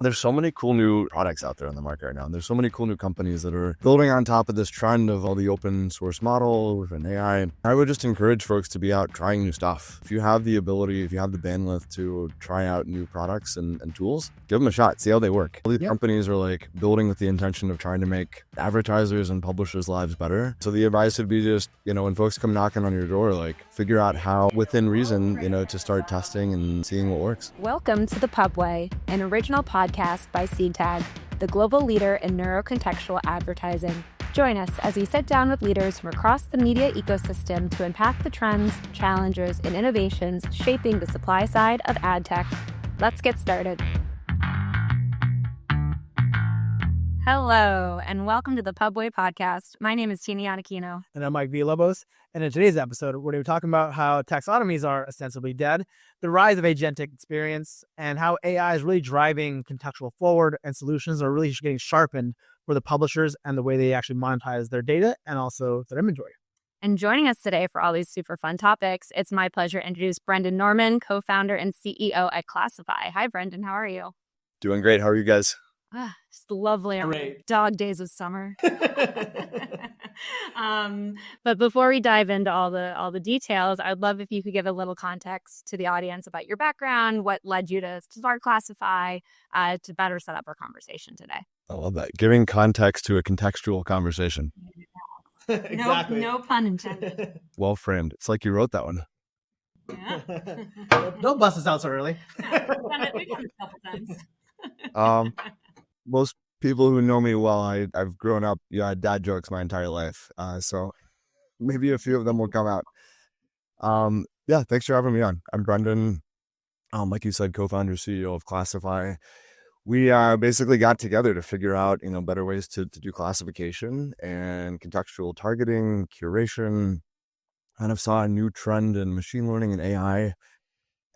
There's so many cool new products out there on the market right now. And there's so many cool new companies that are building on top of this trend of all the open source models and AI. I would just encourage folks to be out trying new stuff. If you have the ability, if you have the bandwidth to try out new products and tools, give them a shot, see how they work. All these companies are like building with the intention of trying to make advertisers and publishers' lives better. So the advice would be just, when folks come knocking on your door, like figure out how within reason, to start testing and seeing what works. Welcome to The Pubway, an original podcast by SeedTag, the global leader in neurocontextual advertising. Join us as we sit down with leaders from across the media ecosystem to unpack the trends, challenges, and innovations shaping the supply side of ad tech. Let's get started. Hello, and welcome to the Pubway podcast. My name is Tina Yanakino. And I'm Mike Villalobos. And in today's episode, we're going to be talking about how taxonomies are ostensibly dead, the rise of agentic experience, and how AI is really driving contextual forward, and solutions are really getting sharpened for the publishers and the way they actually monetize their data and also their inventory. And joining us today for all these super fun topics, it's my pleasure to introduce Brendan Norman, co-founder and CEO at Classify. Hi, Brendan. How are you? Doing great. How are you guys? It's lovely. Great. Dog days of summer. But before we dive into all the details, I'd love if you could give a little context to the audience about your background, what led you to start Classify, to better set up our conversation today. I love that. Giving context to a contextual conversation. Exactly. No pun intended. Well framed. It's like you wrote that one. Yeah. Don't bust us out so early. We've done it a couple times. Most people who know me well, I've grown up, dad jokes my entire life. So maybe a few of them will come out. Thanks for having me on. I'm Brendan. Like you said, co-founder, CEO of Classify. We basically got together to figure out, better ways to do classification and contextual targeting, curation. Kind of saw a new trend in machine learning and AI,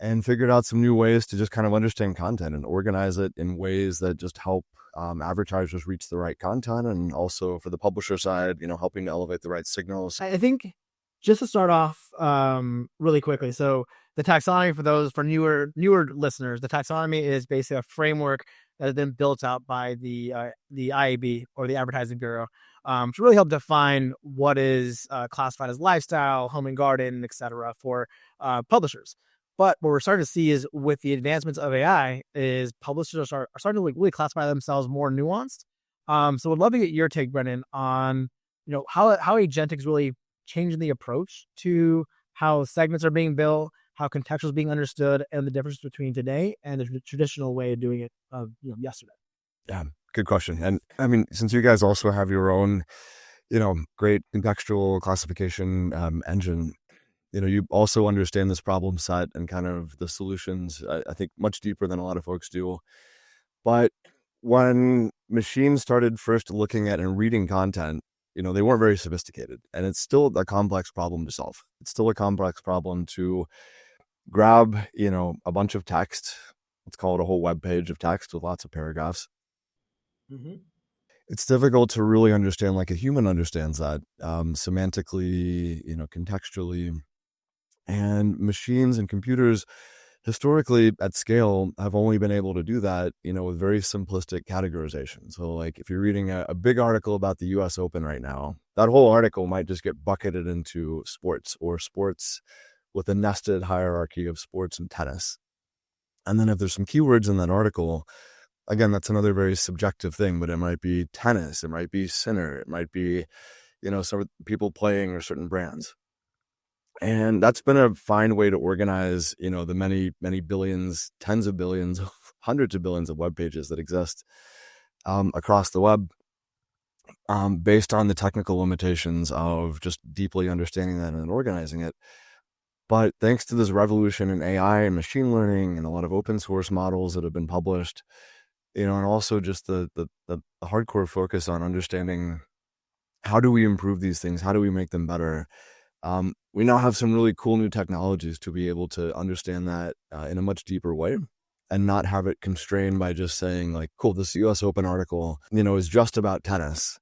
and figured out some new ways to just kind of understand content and organize it in ways that just help advertisers reach the right content, and also for the publisher side, helping to elevate the right signals. I think just to start off really quickly, so the taxonomy, for newer listeners, the taxonomy is basically a framework that has been built out by the IAB, or the Advertising Bureau, to really help define what is classified as lifestyle, home and garden, etc. for publishers. But what we're starting to see is, with the advancements of AI, is publishers are starting to really classify themselves more nuanced. So I'd love to get your take, Brendan, on how Agentic is really changing the approach to how segments are being built, how contextual is being understood, and the difference between today and the traditional way of doing it yesterday. Yeah, good question. And I mean, since you guys also have your own, great contextual classification engine, you also understand this problem set and kind of the solutions, I think, much deeper than a lot of folks do. But when machines started first looking at and reading content, they weren't very sophisticated, and it's still a complex problem to solve. It's still a complex problem to grab, a bunch of text. Let's call it a whole web page of text with lots of paragraphs. Mm-hmm. It's difficult to really understand like a human understands that, semantically, contextually. And machines and computers historically at scale have only been able to do that, with very simplistic categorization. So like if you're reading a big article about the US Open right now, that whole article might just get bucketed into sports, or sports with a nested hierarchy of sports and tennis. And then if there's some keywords in that article, again, that's another very subjective thing, but it might be tennis, it might be Sinner, it might be, some people playing or certain brands. And that's been a fine way to organize, the many, many billions, tens of billions, hundreds of billions of web pages that exist across the web, based on the technical limitations of just deeply understanding that and organizing it. But thanks to this revolution in AI and machine learning and a lot of open source models that have been published, and also just the hardcore focus on understanding how do we improve these things, how do we make them better. We now have some really cool new technologies to be able to understand that in a much deeper way, and not have it constrained by just saying like, cool, this US Open article, is just about tennis.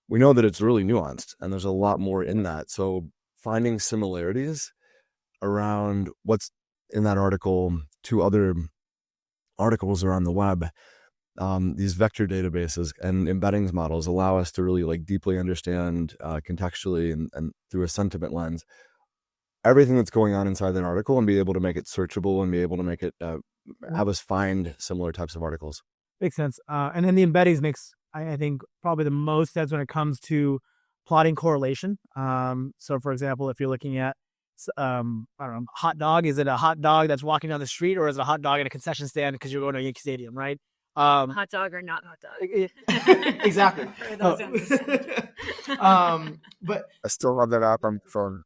We know that it's really nuanced and there's a lot more in that. So finding similarities around what's in that article to other articles around the web these vector databases and embeddings models allow us to really like deeply understand contextually and through a sentiment lens everything that's going on inside that article and be able to make it searchable and be able to make it have us find similar types of articles. Makes sense. And then the embeddings makes, I think, probably the most sense when it comes to plotting correlation. So, for example, if you're looking at, I don't know, hot dog, is it a hot dog that's walking down the street, or is it a hot dog in a concession stand because you're going to Yankee Stadium, right? Hot dog or not hot dog. Exactly. But I still love that app on my phone.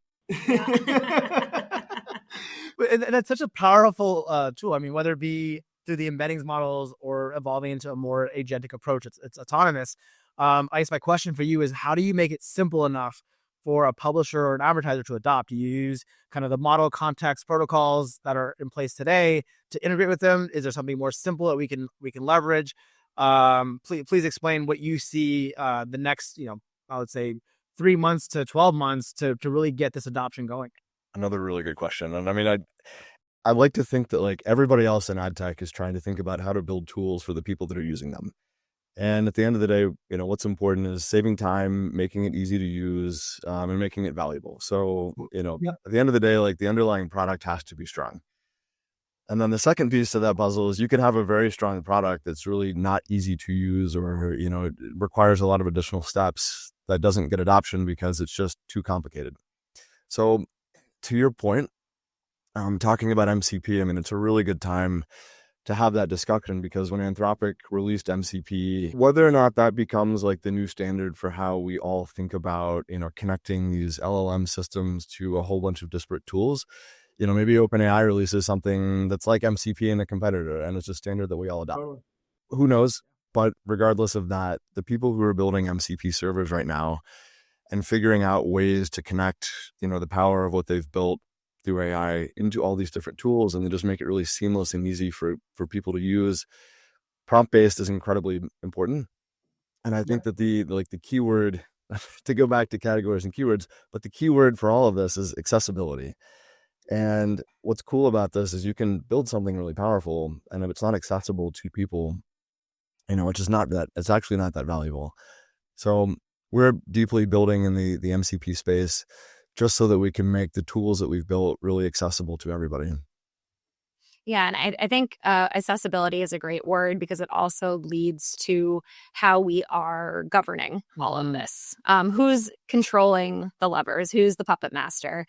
And that's such a powerful tool. I mean, whether it be through the embeddings models or evolving into a more agentic approach, it's autonomous. I guess my question for you is, how do you make it simple enough for a publisher or an advertiser to adopt? Do you use kind of the model context protocols that are in place today to integrate with them? Is there something more simple that we can leverage? Please explain what you see the next, I would say 3 months to 12 months to really get this adoption going. Another really good question. And I mean, I like to think that like everybody else in ad tech is trying to think about how to build tools for the people that are using them. And at the end of the day, what's important is saving time, making it easy to use, and making it valuable. So, Yep. At the end of the day, like the underlying product has to be strong. And then the second piece to that puzzle is you can have a very strong product that's really not easy to use, or, it requires a lot of additional steps that doesn't get adoption because it's just too complicated. So to your point, talking about MCP, I mean, it's a really good time to have that discussion, because when Anthropic released MCP, whether or not that becomes like the new standard for how we all think about, connecting these LLM systems to a whole bunch of disparate tools, maybe OpenAI releases something that's like MCP in a competitor and it's a standard that we all adopt. Totally. Who knows? But regardless of that, the people who are building MCP servers right now and figuring out ways to connect, the power of what they've built through AI into all these different tools, and then just make it really seamless and easy for people to use. Prompt-based is incredibly important. And I think that the keyword, to go back to categories and keywords, but the keyword for all of this is accessibility. And what's cool about this is you can build something really powerful, and if it's not accessible to people, it's actually not that valuable. So we're deeply building in the MCP space just so that we can make the tools that we've built really accessible to everybody. Yeah, and I think accessibility is a great word because it also leads to how we are governing all of this. Who's controlling the levers? Who's the puppet master?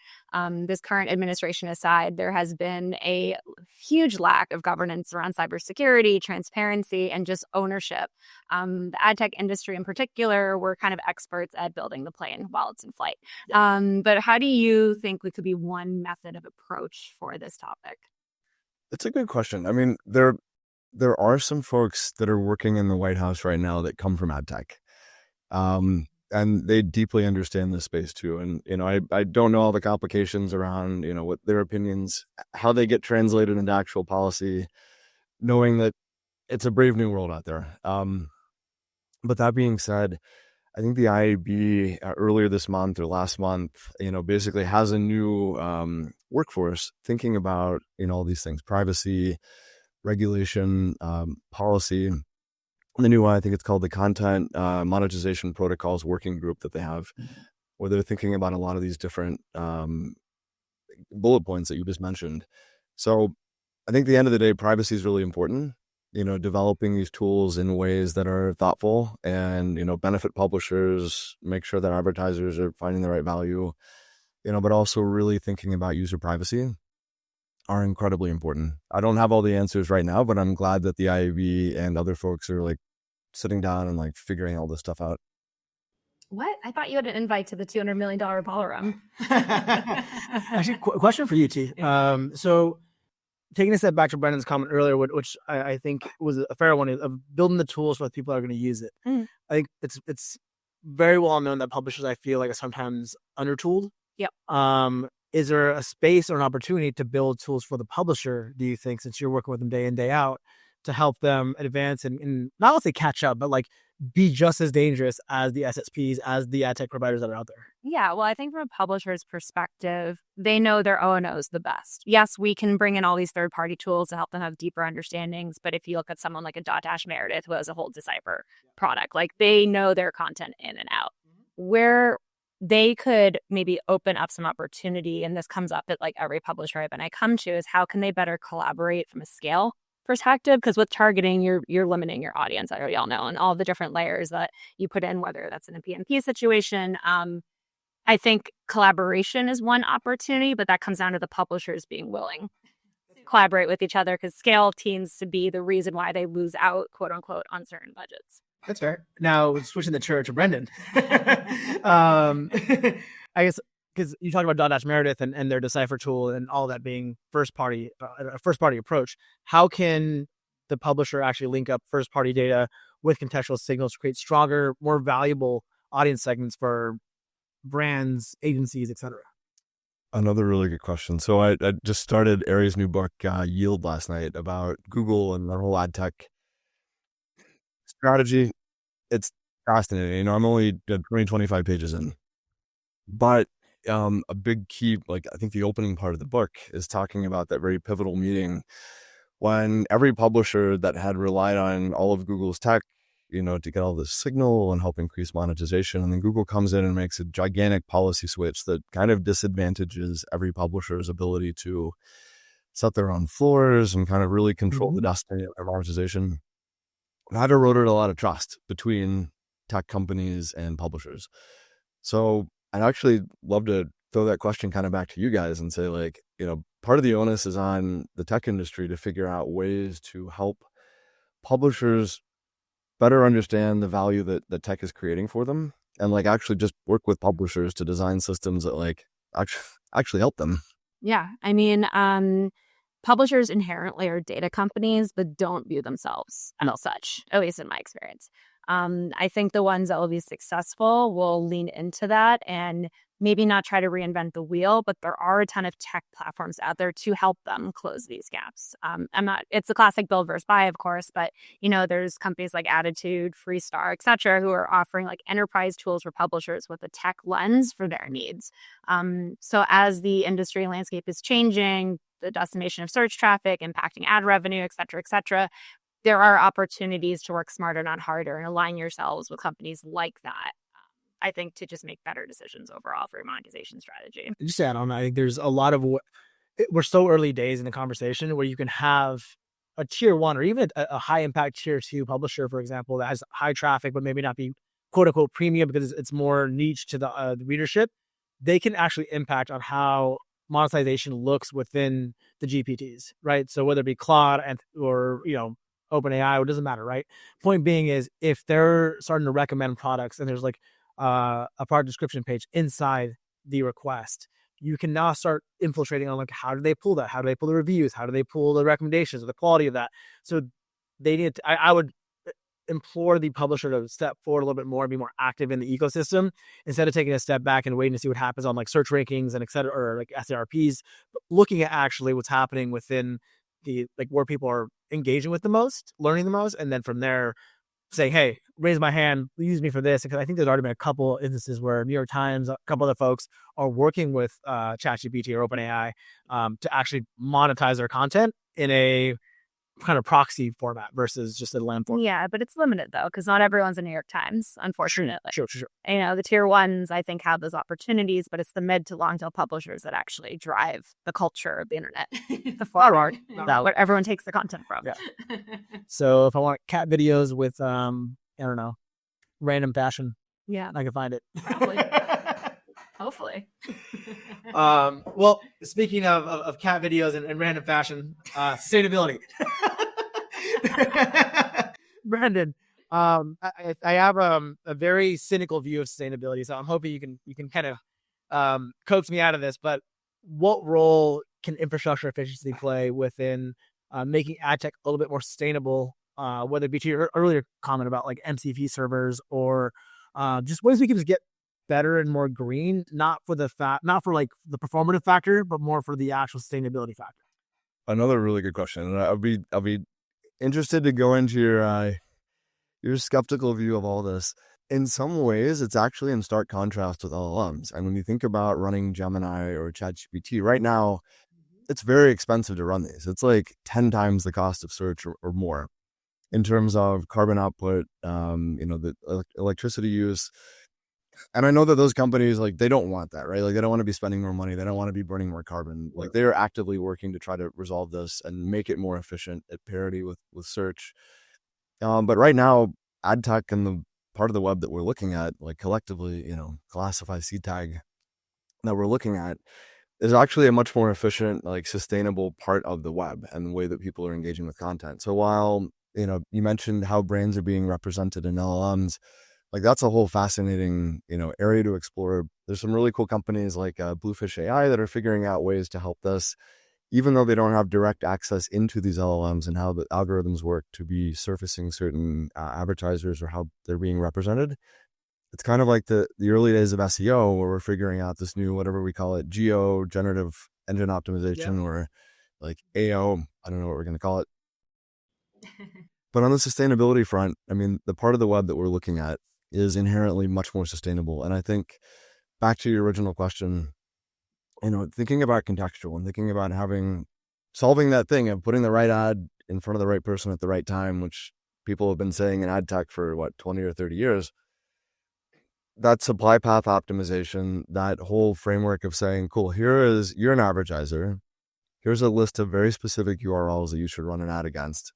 This current administration aside, there has been a huge lack of governance around cybersecurity, transparency, and just ownership. The ad tech industry in particular, we're kind of experts at building the plane while it's in flight. But how do you think we could be one method of approach for this topic? It's a good question. I mean, there are some folks that are working in the White House right now that come from ad tech. And they deeply understand this space too. And, I don't know all the complications around, what their opinions, how they get translated into actual policy, knowing that it's a brave new world out there. But that being said, I think the IAB earlier this month or last month, basically has a new workforce thinking about, all these things: privacy, regulation, policy. The new one, I think it's called the Content Monetization Protocols Working Group that they have, where they're thinking about a lot of these different bullet points that you just mentioned. So I think at the end of the day, privacy is really important. Developing these tools in ways that are thoughtful and, benefit publishers, make sure that advertisers are finding the right value, but also really thinking about user privacy are incredibly important. I don't have all the answers right now, but I'm glad that the IAB and other folks are like sitting down and like figuring all this stuff out. What? I thought you had an invite to the $200 million ballroom. Actually, question for you, T. So taking a step back to Brendan's comment earlier, which I think was a fair one, of building the tools for the people that are going to use it. I think it's very well known that publishers, I feel like, are sometimes undertooled. Yep. Is there a space or an opportunity to build tools for the publisher, do you think, since you're working with them day in, day out, to help them advance and not let's say catch up, but like be just as dangerous as the SSPs, as the ad tech providers that are out there? Yeah, well, I think from a publisher's perspective, they know their O&Os the best. Yes, we can bring in all these third-party tools to help them have deeper understandings, but if you look at someone like a Dotdash Meredith, who has a whole Decipher product, like they know their content in and out. Where they could maybe open up some opportunity, and this comes up at like every publisher event I come to, is how can they better collaborate from a scale perspective? Because with targeting, you're limiting your audience, as we all know, and all the different layers that you put in, whether that's in a PMP situation. I think collaboration is one opportunity, but that comes down to the publishers being willing to collaborate with each other, because scale tends to be the reason why they lose out, quote unquote, on certain budgets. That's fair. Now, switching the chair to Brendan. I guess because you talked about Dotdash Meredith and their Decipher tool and all that being first party approach. How can the publisher actually link up first party data with contextual signals to create stronger, more valuable audience segments for brands, agencies, etc.? Another really good question. So I just started Ari's new book, Yield, last night, about Google and their whole ad tech strategy. It's fascinating. You know, I'm only 25 pages in, but a big key, like I think the opening part of the book is talking about that very pivotal meeting when every publisher that had relied on all of Google's tech, you know, to get all this signal and help increase monetization, and then Google comes in and makes a gigantic policy switch that kind of disadvantages every publisher's ability to set their own floors and kind of really control the destiny of their monetization. That eroded a lot of trust between tech companies and publishers. So I'd actually love to throw that question kind of back to you guys and say, like, you know, part of the onus is on the tech industry to figure out ways to help publishers better understand the value that tech is creating for them, and like actually just work with publishers to design systems that like actually help them. Yeah, I mean, publishers inherently are data companies, but don't view themselves as such, at least in my experience. I think the ones that will be successful will lean into that and maybe not try to reinvent the wheel, but there are a ton of tech platforms out there to help them close these gaps. It's a classic build versus buy, of course, but you know, there's companies like Attitude, Freestar, et cetera, who are offering like enterprise tools for publishers with a tech lens for their needs. So as the industry landscape is changing, the decimation of search traffic, impacting ad revenue, et cetera, there are opportunities to work smarter, not harder, and align yourselves with companies like that. I think to just make better decisions overall for your monetization strategy. Just to add on, I think there's a lot of we're so early days in the conversation where you can have a tier one or even a high impact tier two publisher, for example, that has high traffic, but maybe not be quote unquote premium because it's more niche to the readership. They can actually impact on how monetization looks within the GPTs, right? So whether it be Claude or, you know, OpenAI, it doesn't matter, right? Point being is if they're starting to recommend products and there's like a product description page inside the request, you can now start infiltrating on like, how do they pull that? How do they pull the reviews? How do they pull the recommendations or the quality of that? So they need to, I would implore the publisher to step forward a little bit more and be more active in the ecosystem instead of taking a step back and waiting to see what happens on like search rankings and et cetera, or like SARPs, but looking at actually what's happening within the, like where people are engaging with the most, learning the most. And then from there saying, hey, raise my hand, use me for this. Because I think there's already been a couple instances where New York Times, a couple other folks are working with ChatGPT or OpenAI to actually monetize their content in a kind of proxy format versus just a LAMP format. Yeah, but it's limited though, because not everyone's a New York Times, unfortunately. Sure. You know, the tier ones, I think, have those opportunities, but it's the mid to long tail publishers that actually drive the culture of the internet. The far art, where everyone takes the content from. Yeah. So if I want cat videos with, I don't know, random fashion, yeah, I can find it. Probably. Hopefully. Well, speaking of cat videos and random fashion, sustainability. Brandon, I have a very cynical view of sustainability, so I'm hoping you can kind of coax me out of this. But what role can infrastructure efficiency play within making ad tech a little bit more sustainable? Whether it be to your earlier comment about like MCP servers or just ways we can just get better and more green, not for like the performative factor, but more for the actual sustainability factor. Another really good question. And I'll be interested to go into your skeptical view of all this. In some ways, it's actually in stark contrast with LLMs. And when you think about running Gemini or ChatGPT right now, it's very expensive to run these. It's like 10 times the cost of search or more in terms of carbon output, the electricity use. And I know that those companies, like, they don't want that, right? Like, they don't want to be spending more money. They don't want to be burning more carbon. Like, they are actively working to try to resolve this and make it more efficient at parity with search. But right now, ad tech and the part of the web that we're looking at, like collectively, classify seed tag that we're looking at, is actually a much more efficient, like sustainable part of the web and the way that people are engaging with content. So while, you mentioned how brands are being represented in LLMs, like that's a whole fascinating, area to explore. There's some really cool companies like Bluefish AI that are figuring out ways to help this, even though they don't have direct access into these LLMs and how the algorithms work to be surfacing certain advertisers or how they're being represented. It's kind of like the early days of SEO where we're figuring out this new, whatever we call it, geo generative engine optimization, or like AO. I don't know what we're going to call it. But on the sustainability front, I mean, the part of the web that we're looking at is inherently much more sustainable. And I think back to your original question, thinking about contextual and thinking about solving that thing of putting the right ad in front of the right person at the right time, which people have been saying in ad tech for 20 or 30 years. That supply path optimization, that whole framework of saying, cool, you're an advertiser. Here's a list of very specific URLs that you should run an ad against.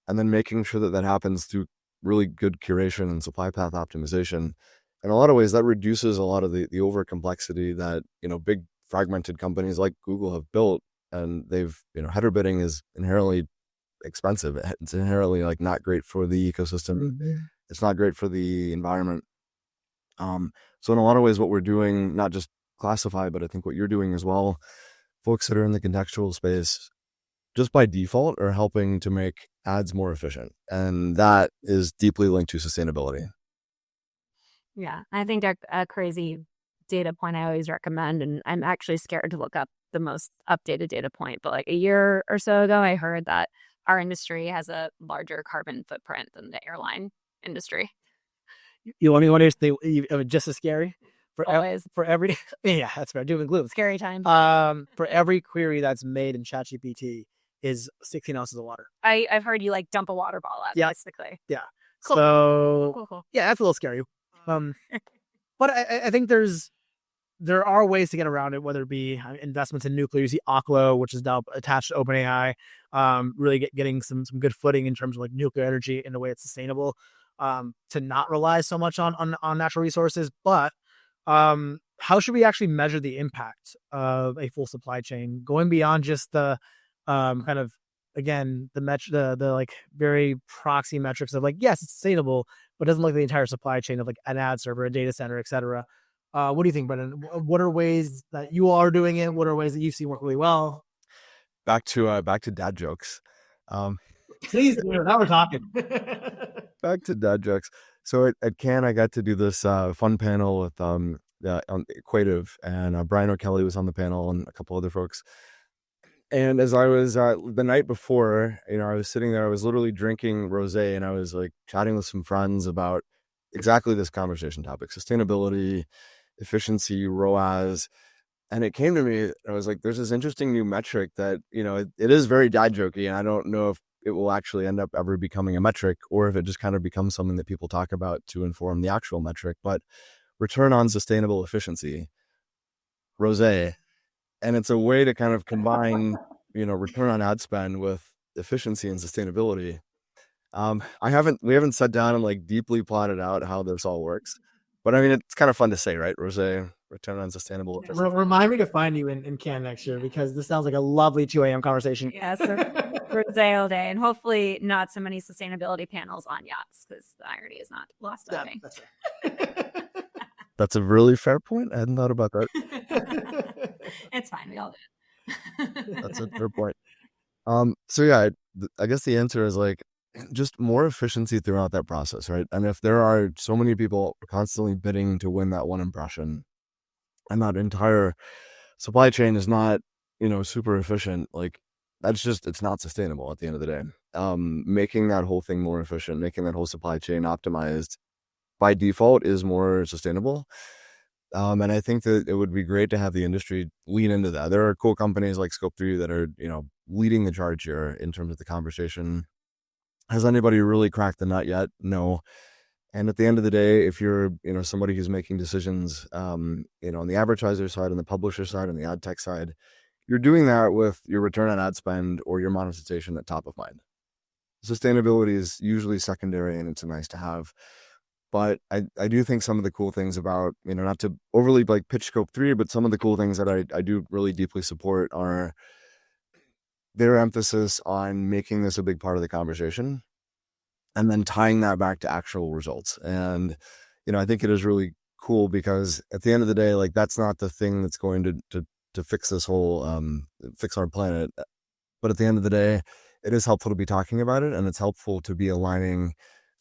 And then making sure that happens through really good curation and supply path optimization. In a lot of ways, that reduces a lot of the over complexity that, big fragmented companies like Google have built. And they've, header bidding is inherently expensive. It's inherently like not great for the ecosystem. Mm-hmm. It's not great for the environment. So in a lot of ways, what we're doing, not just classify, but I think what you're doing as well, folks that are in the contextual space, just by default are helping to make ads more efficient. And that is deeply linked to sustainability. Yeah, I think a crazy data point I always recommend, and I'm actually scared to look up the most updated data point, but like a year or so ago, I heard that our industry has a larger carbon footprint than the airline industry. You want me to say just as scary? Always. For every yeah, that's fair. Doom and gloom. Scary time. For every query that's made in ChatGPT is 16 ounces of water. I've heard you like dump a water ball out, basically. Yeah. Cool. So cool. Yeah, that's a little scary. But I think there are ways to get around it, whether it be investments in nuclear. You see Oklo, which is now attached to OpenAI, really getting some good footing in terms of like nuclear energy in a way it's sustainable, to not rely so much on natural resources. But how should we actually measure the impact of a full supply chain, going beyond just the kind of, again, the like very proxy metrics of like, yes, it's sustainable, but it doesn't look like the entire supply chain of like an ad server, a data center, et cetera. What do you think, Brendan? What are ways that you all are doing it? What are ways that you've seen work really well? Back to dad jokes. Please do. Now we're talking. Back to dad jokes. So at Cannes, I got to do this fun panel with on Equative, and Brian O'Kelly was on the panel and a couple other folks. And as I was the night before, I was sitting there, I was literally drinking rosé, and I was like chatting with some friends about exactly this conversation topic: sustainability, efficiency, ROAS. And it came to me, I was like, there's this interesting new metric that, it is very dad jokey, and I don't know if it will actually end up ever becoming a metric, or if it just kind of becomes something that people talk about to inform the actual metric. But return on sustainable efficiency, rosé. And it's a way to kind of combine, return on ad spend with efficiency and sustainability. We haven't sat down and like deeply plotted out how this all works, but I mean, it's kind of fun to say, right? Rosé, return on sustainable efficiency. Remind me to find you in Cannes next year, because this sounds like a lovely 2 a.m. conversation. Yes, rosé all day, and hopefully not so many sustainability panels on yachts, because the irony is not lost on me. That's right. That's a really fair point. I hadn't thought about that. It's fine. We all do it. That's a fair point. So yeah, I guess the answer is like just more efficiency throughout that process, right? And if there are so many people constantly bidding to win that one impression, and that entire supply chain is not, super efficient, like it's not sustainable at the end of the day. Making that whole thing more efficient, making that whole supply chain optimized by default is more sustainable. And I think that it would be great to have the industry lean into that. There are cool companies like Scope3 that are, leading the charge here in terms of the conversation. Has anybody really cracked the nut yet? No. And at the end of the day, if you're, somebody who's making decisions, on the advertiser side and the publisher side and the ad tech side, you're doing that with your return on ad spend or your monetization at top of mind. Sustainability is usually secondary and it's a nice to have. But I do think some of the cool things about, not to overly like pitch Scope3, but some of the cool things that I do really deeply support are their emphasis on making this a big part of the conversation and then tying that back to actual results. And, I think it is really cool because at the end of the day, like that's not the thing that's going to fix this whole, fix our planet. But at the end of the day, it is helpful to be talking about it, and it's helpful to be aligning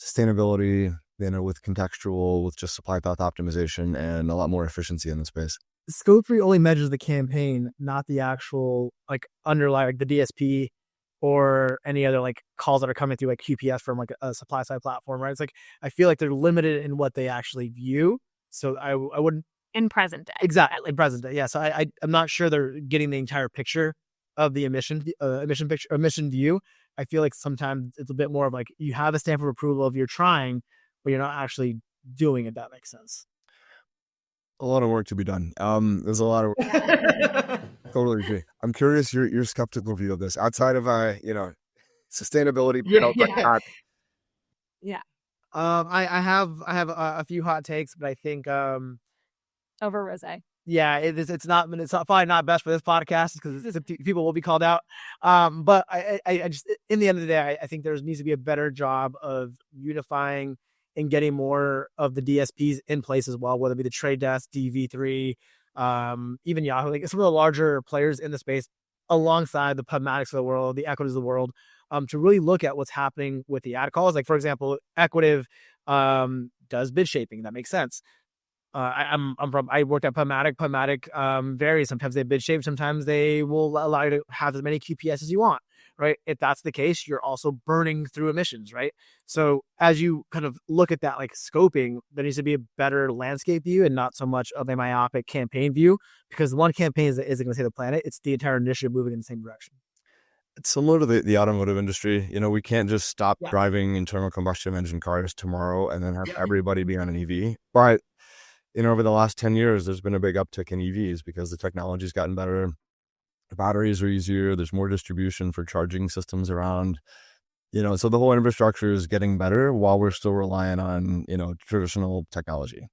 sustainability, with contextual, with just supply path optimization and a lot more efficiency in the space. Scope3 only measures the campaign, not the actual like underlying like the DSP or any other like calls that are coming through like QPS from like a supply side platform, right? It's like I feel like they're limited in what they actually view. So I wouldn't in present day. Exactly, in present day. Yeah. So I'm not sure they're getting the entire picture of the emission view. I feel like sometimes it's a bit more of like you have a stamp of approval of you're trying, but you're not actually doing it. That makes sense. A lot of work to be done. There's a lot of totally agree. I'm curious your skeptical view of this outside of sustainability. Yeah. I have a few hot takes, but I think over rosé. Yeah, it's probably not best for this podcast because people will be called out. But I just in the end of the day, I think there needs to be a better job of unifying and getting more of the DSPs in place as well, whether it be the Trade Desk, DV3, even Yahoo, like some of the larger players in the space, alongside the Pubmatics of the world, the Equities of the world, to really look at what's happening with the ad calls. Like for example, Equitive does bid shaping. That makes sense. I worked at Pubmatic. Pubmatic varies. Sometimes they bid shape. Sometimes they will allow you to have as many QPS as you want, right? If that's the case, you're also burning through emissions, right? So as you kind of look at that, like scoping, there needs to be a better landscape view and not so much of a myopic campaign view, because one campaign isn't going to save the planet. It's the entire initiative moving in the same direction. It's similar to the automotive industry. We can't just stop driving internal combustion engine cars tomorrow and then have everybody be on an EV. But over the last 10 years, there's been a big uptick in EVs because the technology's gotten better. The batteries are easier. There's more distribution for charging systems around, so the whole infrastructure is getting better while we're still relying on, traditional technology.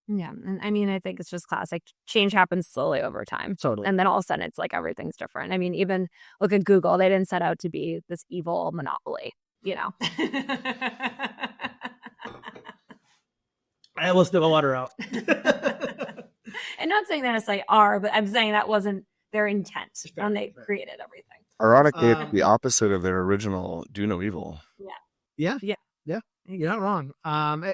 Yeah. And I mean, I think it's just classic. Change happens slowly over time. Totally. And then all of a sudden it's like everything's different. I mean, even look at Google. They didn't set out to be this evil monopoly, I almost took a water out. And not saying that it's like but I'm saying that wasn't their intent when they created everything. Ironically, it's the opposite of their original do no evil. Yeah. You're not wrong.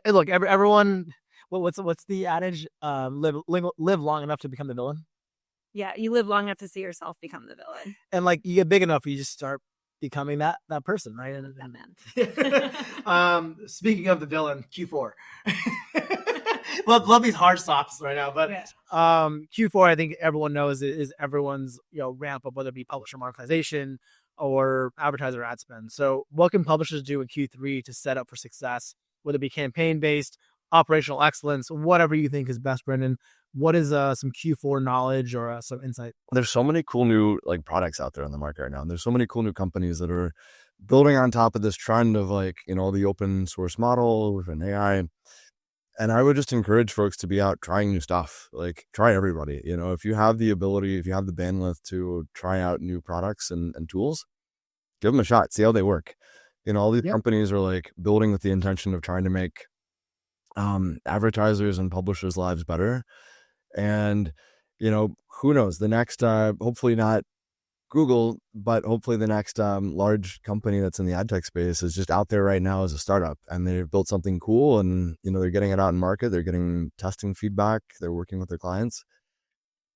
Look, everyone. What's the adage? Live long enough to become the villain. Yeah, you live long enough to see yourself become the villain. And like you get big enough, you just start becoming that person, right? That man. Speaking of the villain, Q4. love these hard stops right now, but Q4, I think everyone knows is everyone's ramp up, whether it be publisher monetization or advertiser ad spend. So what can publishers do in Q3 to set up for success, whether it be campaign based, operational excellence, whatever you think is best, Brendan? What is some Q4 knowledge or some insight? There's so many cool new products out there on the market right now. And there's so many cool new companies that are building on top of this trend of the open source model with an AI. And I would just encourage folks to be out trying new stuff. Like try everybody. If you have the ability, if you have the bandwidth to try out new products and tools, give them a shot. See how they work. All these companies are building with the intention of trying to make advertisers and publishers' lives better. And, who knows, the next, hopefully not Google, but hopefully the next large company that's in the ad tech space is just out there right now as a startup, and they've built something cool, and, they're getting it out in market. They're getting testing feedback. They're working with their clients.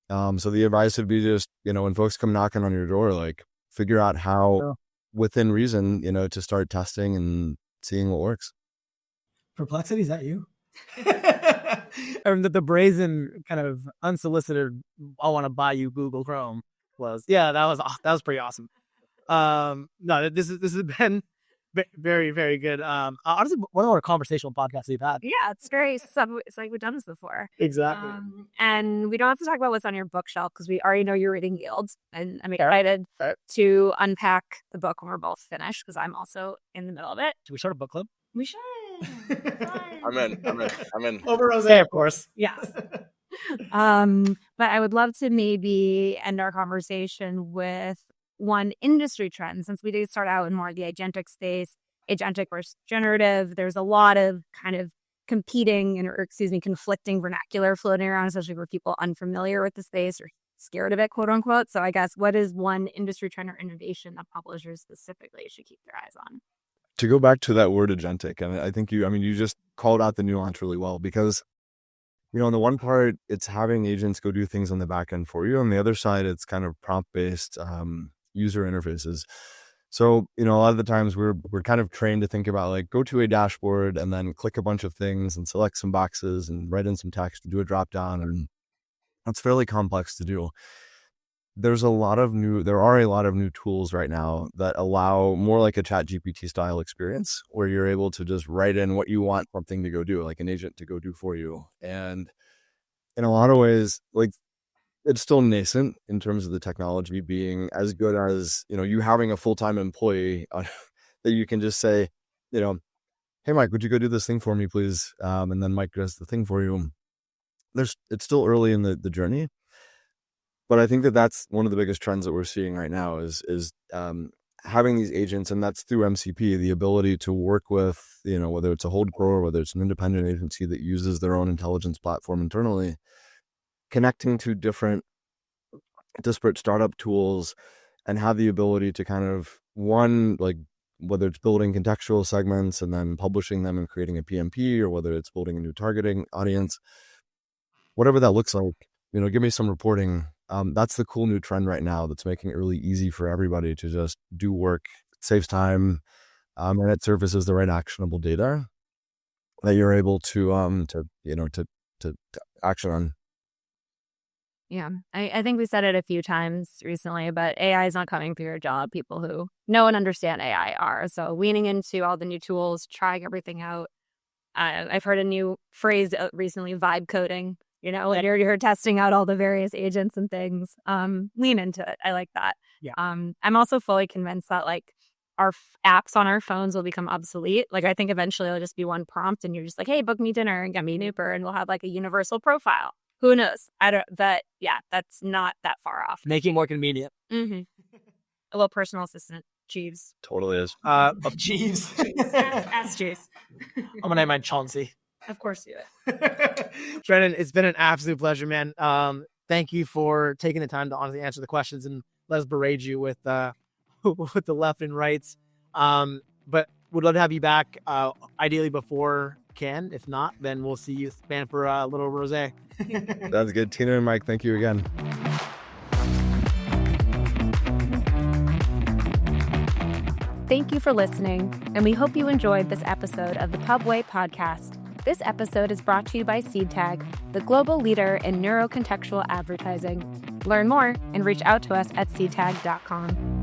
So the advice would be just, when folks come knocking on your door, figure out how, within reason, to start testing and seeing what works. Perplexity, is that you? Or the brazen kind of unsolicited, I want to buy you Google Chrome was, that was pretty awesome. No, this has been very, very good. Honestly, one of our conversational podcasts we've had. Yeah, it's very it's like we've done this before. Exactly. And we don't have to talk about what's on your bookshelf because we already know you're reading Yields, and I'm excited to unpack the book when we're both finished because I'm also in the middle of it. Should we start a book club? We should. I'm in. Over Rosé, of course. Yes. But I would love to maybe end our conversation with one industry trend, since we did start out in more of the agentic space, agentic versus generative. There's a lot of kind of conflicting vernacular floating around, especially for people unfamiliar with the space or scared of it, quote unquote. So I guess, what is one industry trend or innovation that publishers specifically should keep their eyes on? To go back to that word agentic, and I think you just called out the nuance really well, because on the one part, it's having agents go do things on the back end for you. On the other side, it's kind of prompt-based user interfaces. So, a lot of the times we're kind of trained to think about like, go to a dashboard and then click a bunch of things and select some boxes and write in some text and do a drop down. And that's fairly complex to do. There are a lot of new tools right now that allow more like a ChatGPT style experience where you're able to just write in what you want something to go do, like an agent to go do for you. And in a lot of ways, like, it's still nascent in terms of the technology being as good as, you having a full-time employee that you can just say, hey, Mike, would you go do this thing for me, please? And then Mike does the thing for you. It's still early in the journey. But I think that's one of the biggest trends that we're seeing right now is having these agents, and that's through MCP, the ability to work with, whether it's a holdco or whether it's an independent agency that uses their own intelligence platform internally, connecting to different disparate startup tools and have the ability to kind of, one, like, whether it's building contextual segments and then publishing them and creating a PMP, or whether it's building a new targeting audience, whatever that looks like, give me some reporting. That's the cool new trend right now that's making it really easy for everybody to just do work. It saves time, and it surfaces the right actionable data that you're able to action on. Yeah, I think we said it a few times recently, but AI is not coming for your job. People who know and understand AI are. So leaning into all the new tools, trying everything out. I've heard a new phrase recently, vibe coding. And you're testing out all the various agents and things. Lean into it. I like that. Yeah. I'm also fully convinced that like our apps on our phones will become obsolete. Like, I think eventually it'll just be one prompt and you're just like, hey, book me dinner and get me an Uber, and we'll have like a universal profile. Who knows? That's not that far off. Making more convenient. Mm-hmm. A little personal assistant, Jeeves. Totally is. Jeeves. Ask Jeeves. I'm gonna name mine Chauncey. Of course you would. Brennan, it's been an absolute pleasure, man. Thank you for taking the time to honestly answer the questions and let us berate you with the left and rights. But would love to have you back, ideally before Cannes. If not, then we'll see you span for a little rosé. That's good. Tina and Mike, thank you again. Thank you for listening, and we hope you enjoyed this episode of the Pubway podcast. This episode is brought to you by SeedTag, the global leader in neurocontextual advertising. Learn more and reach out to us at seedtag.com.